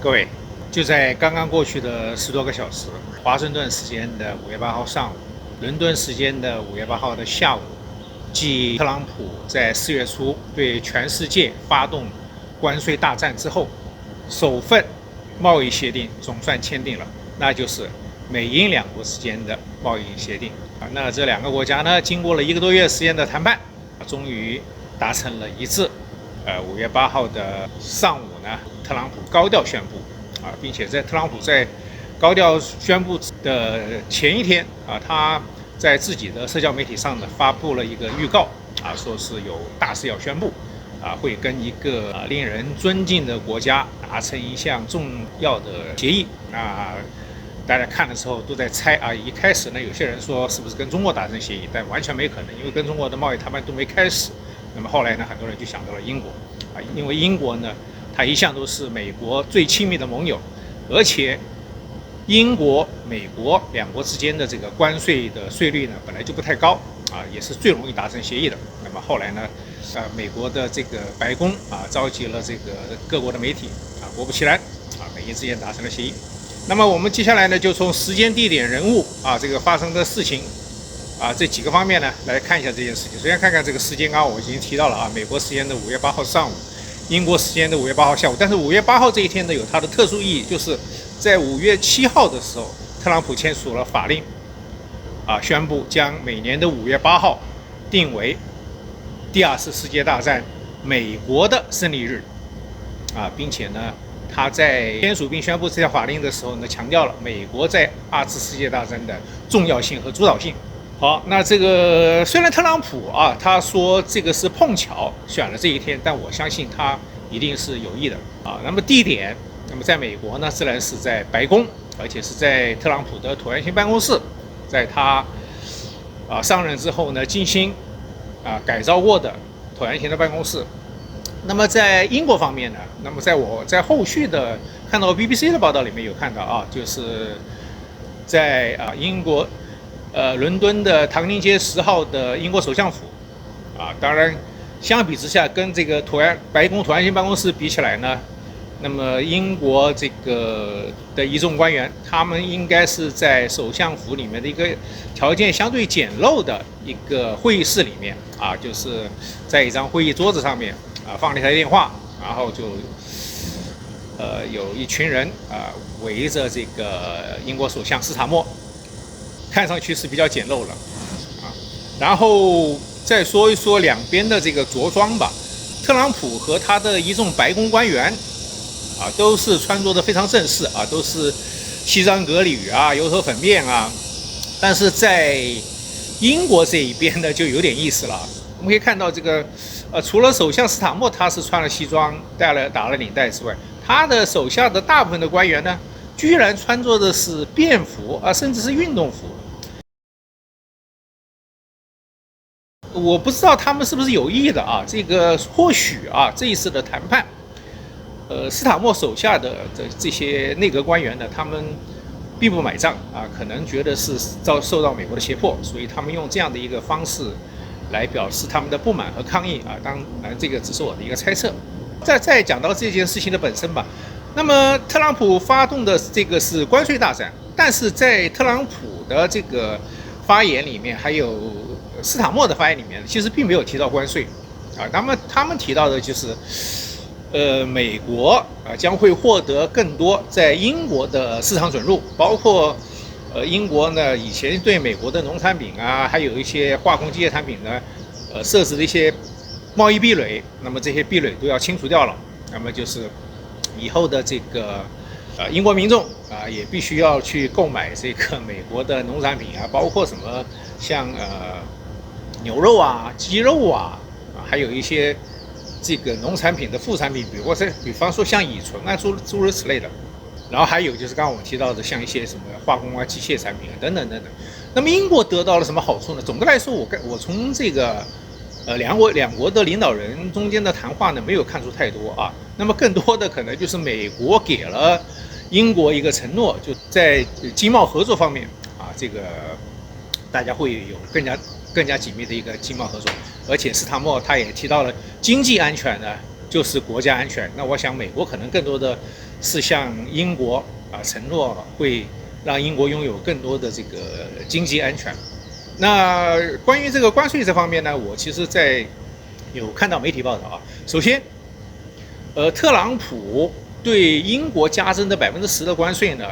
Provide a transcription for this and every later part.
各位，就在刚刚过去的10多个小时，华盛顿时间的5月8号上午，伦敦时间的5月8号的下午，继特朗普在4月初对全世界发动关税大战之后，首份贸易协定总算签订了，那就是美英两国之间的贸易协定。那这两个国家呢，经过了1个多月时间的谈判，终于达成了一致。5月8号的上午呢，特朗普高调宣布并且在特朗普在高调宣布的前一天他在自己的社交媒体上呢发布了一个预告说是有大事要宣布会跟一个令人尊敬的国家达成一项重要的协议。大家看的时候都在猜一开始呢，有些人说是不是跟中国达成协议，但完全没可能，因为跟中国的贸易谈判都没开始。那么后来呢，很多人就想到了英国因为英国呢，它一向都是美国最亲密的盟友，而且英国、美国两国之间的这个关税的税率呢，本来就不太高也是最容易达成协议的。那么后来呢，美国的这个白宫召集了这个各国的媒体果不其然美英之间达成了协议。那么我们接下来呢，就从时间、地点、人物这个发生的事情这几个方面呢来看一下这件事情。首先看看这个时间，我已经提到了美国时间的5月8号上午，英国时间的5月8号下午。但是5月8号这一天呢，有它的特殊意义，就是在5月7号的时候，特朗普签署了法令宣布将每年的5月8号定为第2次世界大战美国的胜利日并且呢，他在签署并宣布这条法令的时候呢，强调了美国在2次世界大战的重要性和主导性。好，那这个虽然特朗普他说这个是碰巧选了这一天，但我相信他一定是有意的那么地点，那么在美国呢，自然是在白宫，而且是在特朗普的椭圆形办公室，在他上任之后呢，精心改造过的椭圆形的办公室。那么在英国方面呢，那么我在后续的看到 BBC 的报道里面有看到就是在英国伦敦的唐宁街10号的英国首相府当然相比之下跟这个白宫椭圆形办公室比起来呢，那么英国这个的一众官员，他们应该是在首相府里面的一个条件相对简陋的一个会议室里面就是在一张会议桌子上面放了一台电话，然后就有一群人围着这个英国首相斯塔默，看上去是比较简陋了然后再说一说两边的这个着装吧。特朗普和他的一众白宫官员都是穿着的非常正式都是西装革履油头粉面但是在英国这一边呢，就有点意思了。我们可以看到这个除了首相斯塔默他是穿了西装打了领带之外，他的手下的大部分的官员呢，居然穿着的是便服甚至是运动服。我不知道他们是不是有意的这个或许这一次的谈判斯塔默手下的这些内阁官员呢，他们并不买账可能觉得是受到美国的胁迫，所以他们用这样的一个方式来表示他们的不满和抗议当然这个只是我的一个猜测。再讲到这件事情的本身吧。那么特朗普发动的这个是关税大战，但是在特朗普的这个发言里面，还有斯塔默的发言里面，其实并没有提到关税他们提到的就是美国将会获得更多在英国的市场准入，包括英国呢以前对美国的农产品还有一些化工机械产品呢设置的一些贸易壁垒，那么这些壁垒都要清除掉了。那么就是以后的这个英国民众也必须要去购买这个美国的农产品包括什么像牛肉鸡肉还有一些这个农产品的副产品，比方说像乙醇诸如此类的。然后还有就是刚刚我们提到的像一些什么化工机械产品等等等等。那么英国得到了什么好处呢？总的来说，我从这个两国的领导人中间的谈话呢，没有看出太多那么更多的可能就是美国给了英国一个承诺，就在经贸合作方面这个大家会有更加紧密的一个经贸合作。而且斯塔默他也提到了经济安全呢就是国家安全。那我想美国可能更多的是向英国承诺会让英国拥有更多的这个经济安全。那关于这个关税这方面呢，我其实有看到媒体报道啊。首先，特朗普对英国加征的10%的关税呢，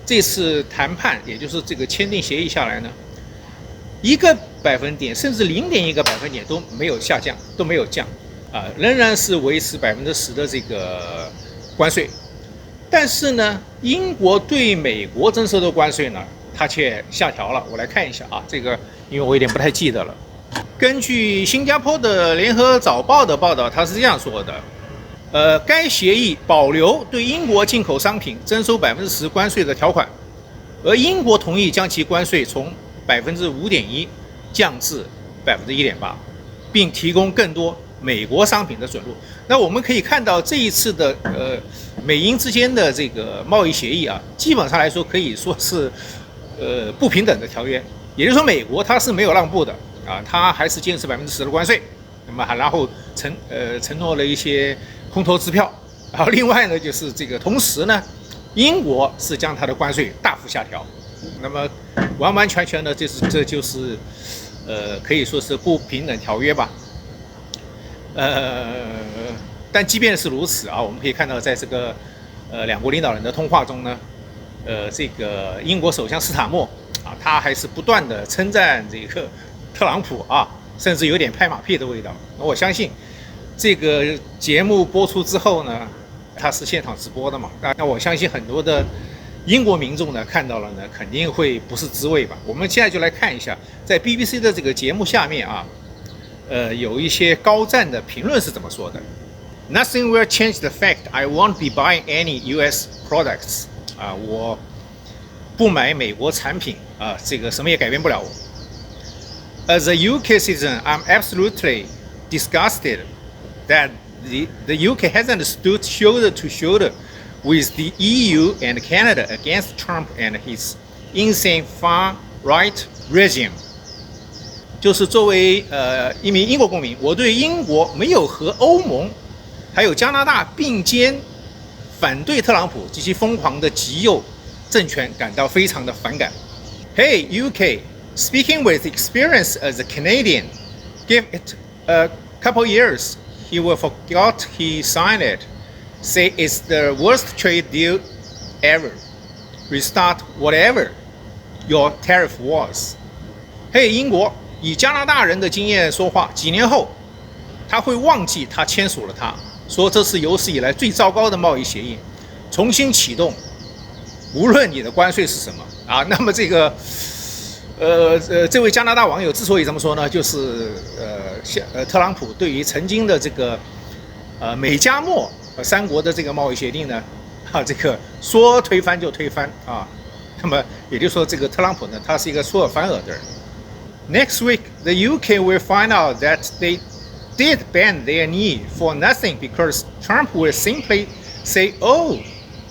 这次谈判也就是这个签订协议下来呢，1个百分点甚至0.1个百分点都没有下降，都没有降，仍然是维持10%的这个关税。但是呢，英国对美国征收的关税呢，它却下调了。我来看一下啊，这个因为我有点不太记得了。根据新加坡的联合早报的报道，它是这样说的：该协议保留对英国进口商品征收10%关税的条款，而英国同意将其关税从5.1%降至1.8%，并提供更多美国商品的准入。那我们可以看到这一次的美英之间的这个贸易协议啊，基本上来说可以说是不平等的条约，也就是说美国它是没有让步的啊，它还是坚持10%的关税，那么然后承诺了一些空头支票，然后另外呢就是这个同时呢，英国是将它的关税大幅下调，那么完完全全的这就是可以说是不平等条约吧。但即便是如此啊，我们可以看到，在这个两国领导人的通话中呢，这个英国首相斯塔默啊，他还是不断的称赞这个特朗普啊，甚至有点拍马屁的味道。我相信这个节目播出之后呢，它是现场直播的嘛，那我相信很多的英国民众呢看到了呢，肯定会不是滋味吧。我们现在就来看一下，在 BBC 的这个节目下面啊。有一些高赞的评论是怎么说的 ？Nothing will change the fact I won't be buying any U.S. products。我不买美国产品啊，这个什么也改变不了我。As a UK citizen, I'm absolutely disgusted that the UK hasn't stood shoulder to shoulder with the EU and Canada against Trump and his insane far-right regime。就是作为一名英国公民，我对英国没有和欧盟还有加拿大并肩反对特朗普及其疯狂的极右政权感到非常的反感。Hey UK, speaking with experience as a Canadian, give it a couple years, he will forget he signed it. Say it's the worst trade deal ever. Restart whatever your tariff was. Hey 英国。以加拿大人的经验说话，几年后他会忘记他签署了它，说这是有史以来最糟糕的贸易协议，重新启动，无论你的关税是什么啊。那么这个这位加拿大网友之所以这么说呢，就是特朗普对于曾经的这个美加墨三国的这个贸易协定呢，这个说推翻就推翻啊。那么也就是说，这个特朗普呢，他是一个出尔反尔的人。Next week, the UK will find out that they did bend their knee for nothing because Trump will simply say, "Oh,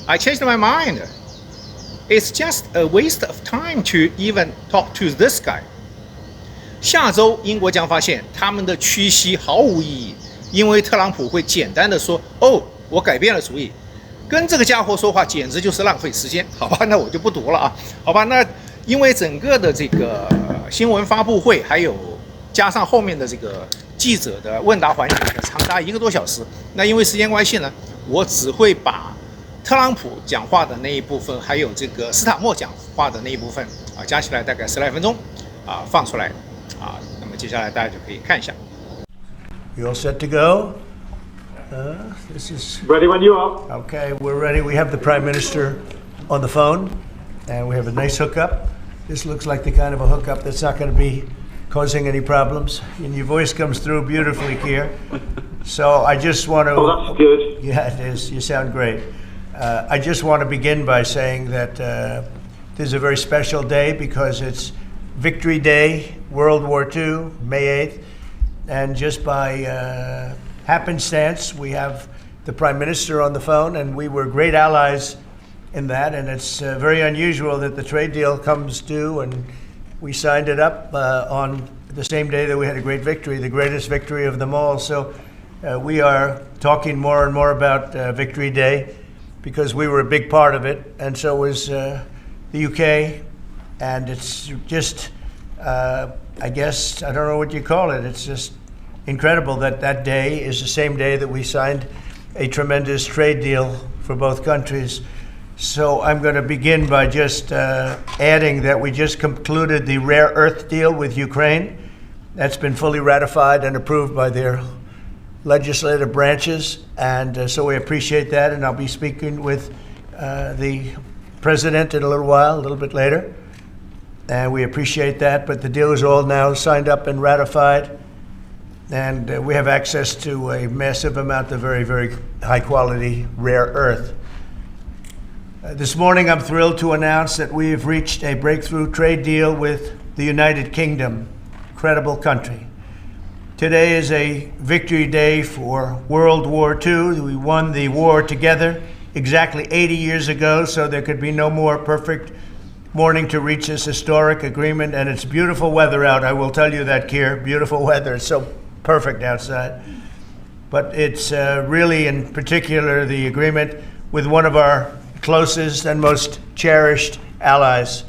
I changed my mind. It's just a waste of time to even talk to this guy." 下周，英国将发现他们的屈膝毫无意义，因为特朗普会简单的说：“哦，我改变了主意。”跟这个家伙说话简直就是浪费时间。好吧，那我就不读了啊。好吧，那因为整个的这个新闻发布会，还有加上后面的这个记者的问答环节，长达1个多小时。那因为时间关系呢，我只会把特朗普讲话的那一部分，还有这个斯塔默讲话的那一部分加起来大概10来分钟放出来那么接下来大家就可以看一下。You all set to go? This is ready when you are. Okay, we're ready. We have the Prime Minister on the phone, and we have a nice hookup. This looks like the kind of a hookup that's not going to be causing any problems. And your voice comes through beautifully, Keir. So I just want to... Oh, that's good. Yeah, it is. You sound great. I just want to begin by saying that this is a very special day because it's Victory Day, World War II, May 8th. And just by happenstance, we have the Prime Minister on the phone, and we were great allies in that, and it's very unusual that the trade deal comes due, and we signed it up on the same day that we had a great victory, the greatest victory of them all. So We are talking more and more about Victory Day because we were a big part of it, and so was the UK. And it's just, I guess, I don't know what you call it. It's just incredible that that day is the same day that we signed a tremendous trade deal for both countries. So I'm going to begin by just adding that we just concluded the rare earth deal with Ukraine. That's been fully ratified and approved by their legislative branches, and so we appreciate that, and I'll be speaking with the president in a little while, a little bit later, and we appreciate that. But the deal is all now signed up and ratified, and we have access to a massive amount of very, very high-quality rare earth. This morning, I'm thrilled to announce that we have reached a breakthrough trade deal with the United Kingdom, incredible country. Today is a victory day for World War II. We won the war together exactly 80 years ago, so there could be no more perfect morning to reach this historic agreement. And it's beautiful weather out. I will tell you that, Keir. Beautiful weather. It's so perfect outside. But it's really, in particular, the agreement with one of our closest and most cherished allies.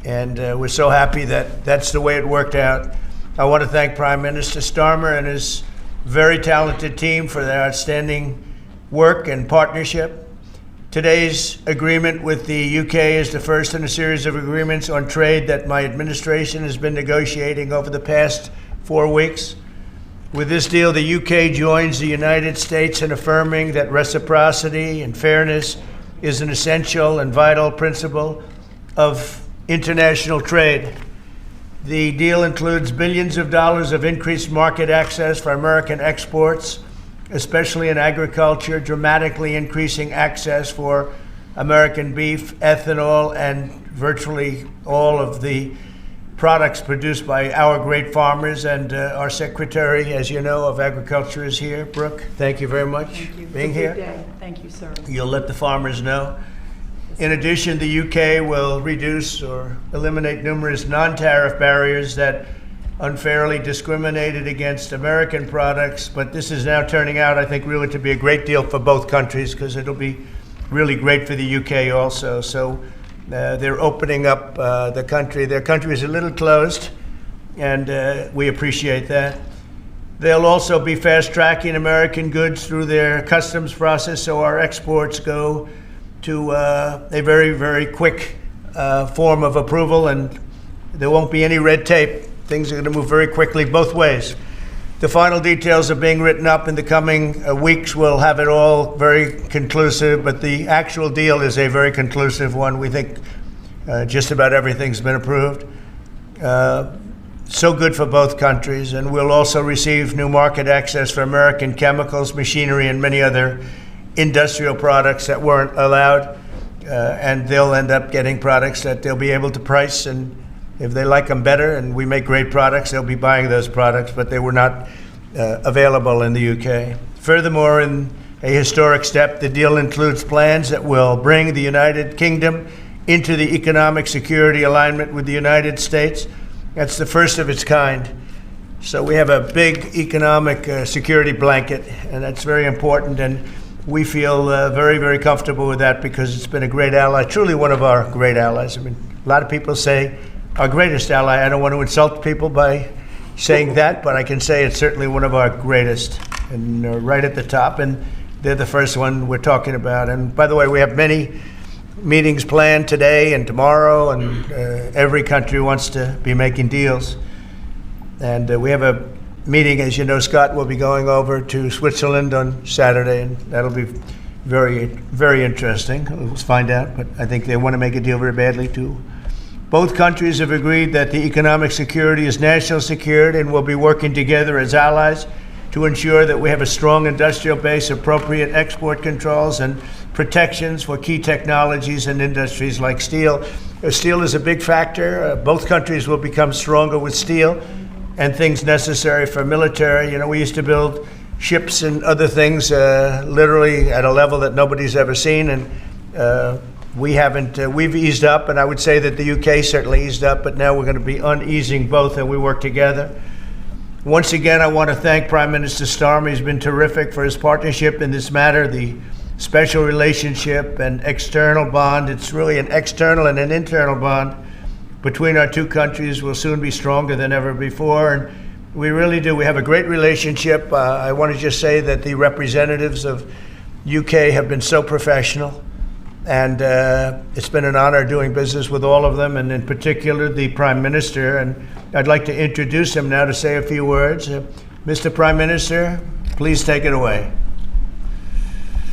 And we're so happy that that's the way it worked out. I want to thank Prime Minister Starmer and his very talented team for their outstanding work and partnership. Today's agreement with the UK is the first in a series of agreements on trade that my administration has been negotiating over the past 4 weeks. With this deal, the UK joins the United States in affirming that reciprocity and fairness is an essential and vital principle of international trade. The deal includes billions of dollars of increased market access for American exports, especially in agriculture, dramatically increasing access for American beef, ethanol, and virtually all of the products produced by our great farmers. And our Secretary, as you know, of Agriculture is here. Brooke, thank you very much for being here. Good day. Thank you, sir. You'll let the farmers know. In addition, the UK will reduce or eliminate numerous non-tariff barriers that unfairly discriminated against American products. But this is now turning out, I think, really to be a great deal for both countries, because it'll be really great for the UK also. So they're opening up the country. Their country is a little closed, and we appreciate that. They'll also be fast-tracking American goods through their customs process, so our exports go to a very, very quick form of approval, and there won't be any red tape. Things are going to move very quickly both ways. The final details are being written up in the coming weeks. We'll have it all very conclusive, but the actual deal is a very conclusive one. We think just about everything's been approved. So good for both countries, and we'll also receive new market access for American chemicals, machinery, and many other industrial products that weren't allowed, and they'll end up getting products that they'll be able to price, and if they like them better and we make great products, they'll be buying those products, but they were not available in the UK. Furthermore, in a historic step, the deal includes plans that will bring the United Kingdom into the economic security alignment with the United States. That's the first of its kind. So we have a big economic security blanket, and that's very important, and we feel very, very comfortable with that because it's been a great ally, truly one of our great allies. I mean, a lot of people say our greatest ally. I don't want to insult people by saying that, but I can say it's certainly one of our greatest, and right at the top, and they're the first one we're talking about. And by the way, we have many meetings planned today and tomorrow, and every country wants to be making deals. And we have a meeting, as you know, Scott will be going over to Switzerland on Saturday, and that'll be very, very interesting. Let's find out, but I think they want to make a deal very badly too. Both countries have agreed that the economic security is national security, and will be working together as allies to ensure that we have a strong industrial base, appropriate export controls, and protections for key technologies and industries like steel. Steel is a big factor. Both countries will become stronger with steel and things necessary for military. You know, we used to build ships and other things literally at a level that nobody's ever seen, and we haven't. We've eased up, and I would say that the UK certainly eased up, but now we're going to be uneasing both, and we work together. Once again, I want to thank Prime Minister Starmer. He's been terrific for his partnership in this matter, the special relationship and external bond. It's really an external and an internal bond between our two countries will soon be stronger than ever before. And we really do. We have a great relationship. I want to just say that the representatives of UK have been so professional. And it's been an honor doing business with all of them, and in particular the Prime Minister. And I'd like to introduce him now to say a few words. Mr. Prime Minister, please take it away.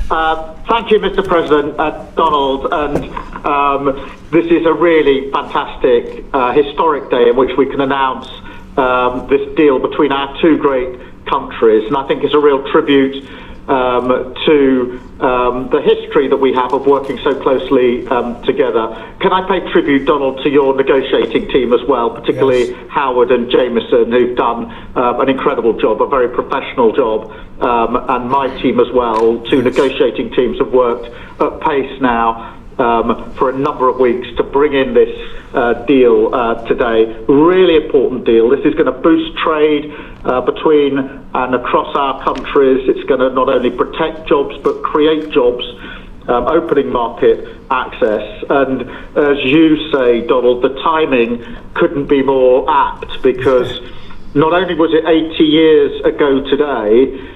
Thank you, Mr. President, Donald. And this is a really fantastic, historic day in which we can announce this deal between our two great countries. And I think it's a real tribute to the history that we have of working so closely together. Can I pay tribute, Donald, to your negotiating team as well, particularly Yes. Howard and Jameson, who've done an incredible job, a very professional job, and my team as well. Two negotiating teams have worked at pace now for a number of weeks to bring in this deal today. Really important deal. This is going to boost trade between and across our countries. It's going to not only protect jobs but create jobs, opening market access. And as you say, Donald, the timing couldn't be more apt, because not only was it 80 years ago today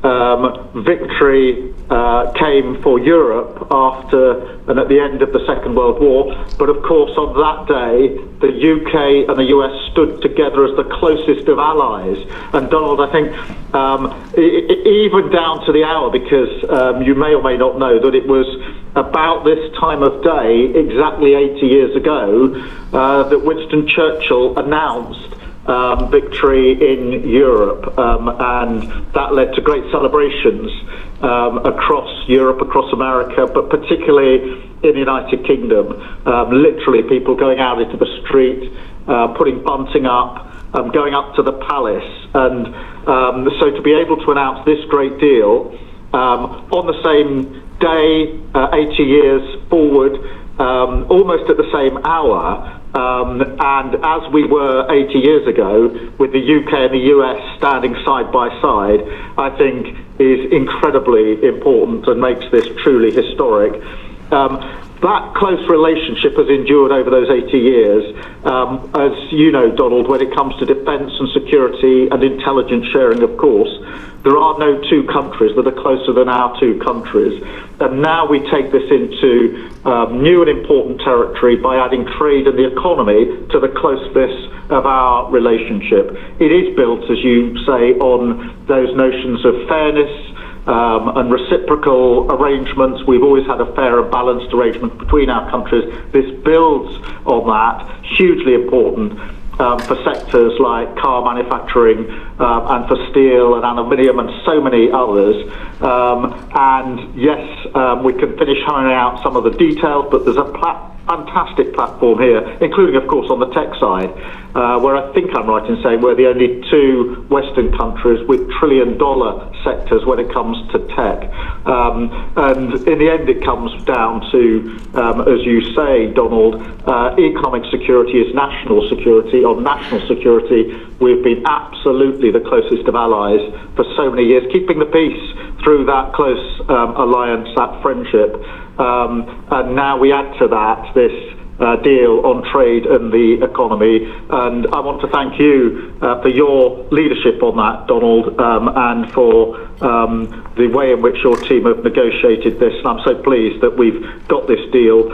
that victory came for Europe after and at the end of the Second World War, but of course on that day the UK and the US stood together as the closest of allies. And Donald, I think even down to the hour, because you may or may not know that it was about this time of day, exactly 80 years ago, that Winston Churchill announced victory in Europe, and that led to great celebrations across Europe, across America, but particularly in the United Kingdom. Literally people going out into the street, putting bunting up, going up to the palace. And so to be able to announce this great deal on the same day, 80 years forward, almost at the same hour, and as we were 80 years ago, with the UK and the US standing side by side, I think is incredibly important and makes this truly historic. That close relationship has endured over those 80 years. As you know, Donald, when it comes to defence and security and intelligence sharing, of course, there are no two countries that are closer than our two countries. And now we take this into new and important territory by adding trade and the economy to the closeness of our relationship. It is built, as you say, on those notions of fairness and reciprocal arrangements. We've always had a fair and balanced arrangement between our countries. This builds on that, hugely important for sectors like car manufacturing and for steel and aluminium and so many others. And yes, we can finish hammering out some of the details, but there's a fantastic platform here, including, of course, on the tech side, where I think I'm right in saying we're the only two Western countries with trillion-dollar sectors when it comes to tech. And in the end, it comes down to, as you say, Donald, economic security is national security. On national security, we've been absolutely the closest of allies for so many years, keeping the peace through that close alliance, that friendship. And now we add to that this deal on trade and the economy. And I want to thank you for your leadership on that, Donald, and for the way in which your team have negotiated this. And I'm so pleased that we've got this deal,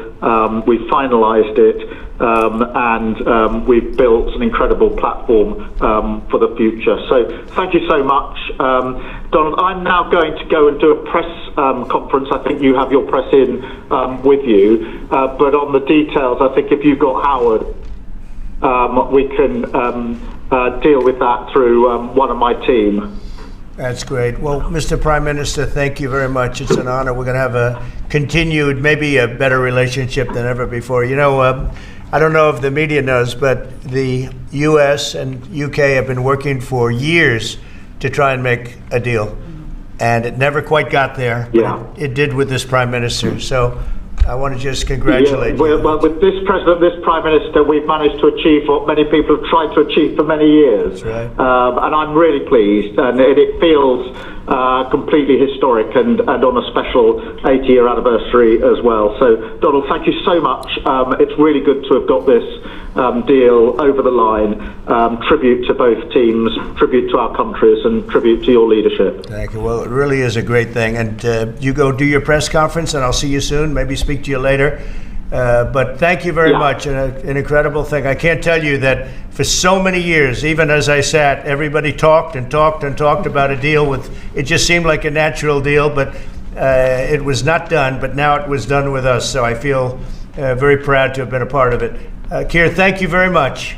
we've finalised it, and we've built an incredible platform for the future. So thank you so much. Donald, I'm now going to go and do a press conference. I think you have your press in with you. But on the details, I think if you've got Howard, we can deal with that through one of my team. That's great. Well, Mr. Prime Minister, thank you very much. It's an honor. We're going to have a continued, maybe a better relationship than ever before. You know, I don't know if the media knows, but the US and UK have been working for years to try and make a deal. And it never quite got there. Yeah. But it did with this Prime Minister. So I want to just congratulate you. Well, with this president, this prime minister, we've managed to achieve what many people have tried to achieve for many years. That's right. And I'm really pleased, and it feels completely historic and on a special 80-year anniversary as well. So, Donald, thank you so much. It's really good to have got this deal over the line. Tribute to both teams, tribute to our countries, and tribute to your leadership. Thank you. Well, it really is a great thing. And you go do your press conference, and I'll see you soon. Maybe speak to you later. But thank you very much. An incredible thing. I can't tell you that for so many years, even as I sat, everybody talked and talked and talked about a deal with, it just seemed like a natural deal, but it was not done. But now it was done with us. So I feel very proud to have been a part of it. Keir, thank you very much.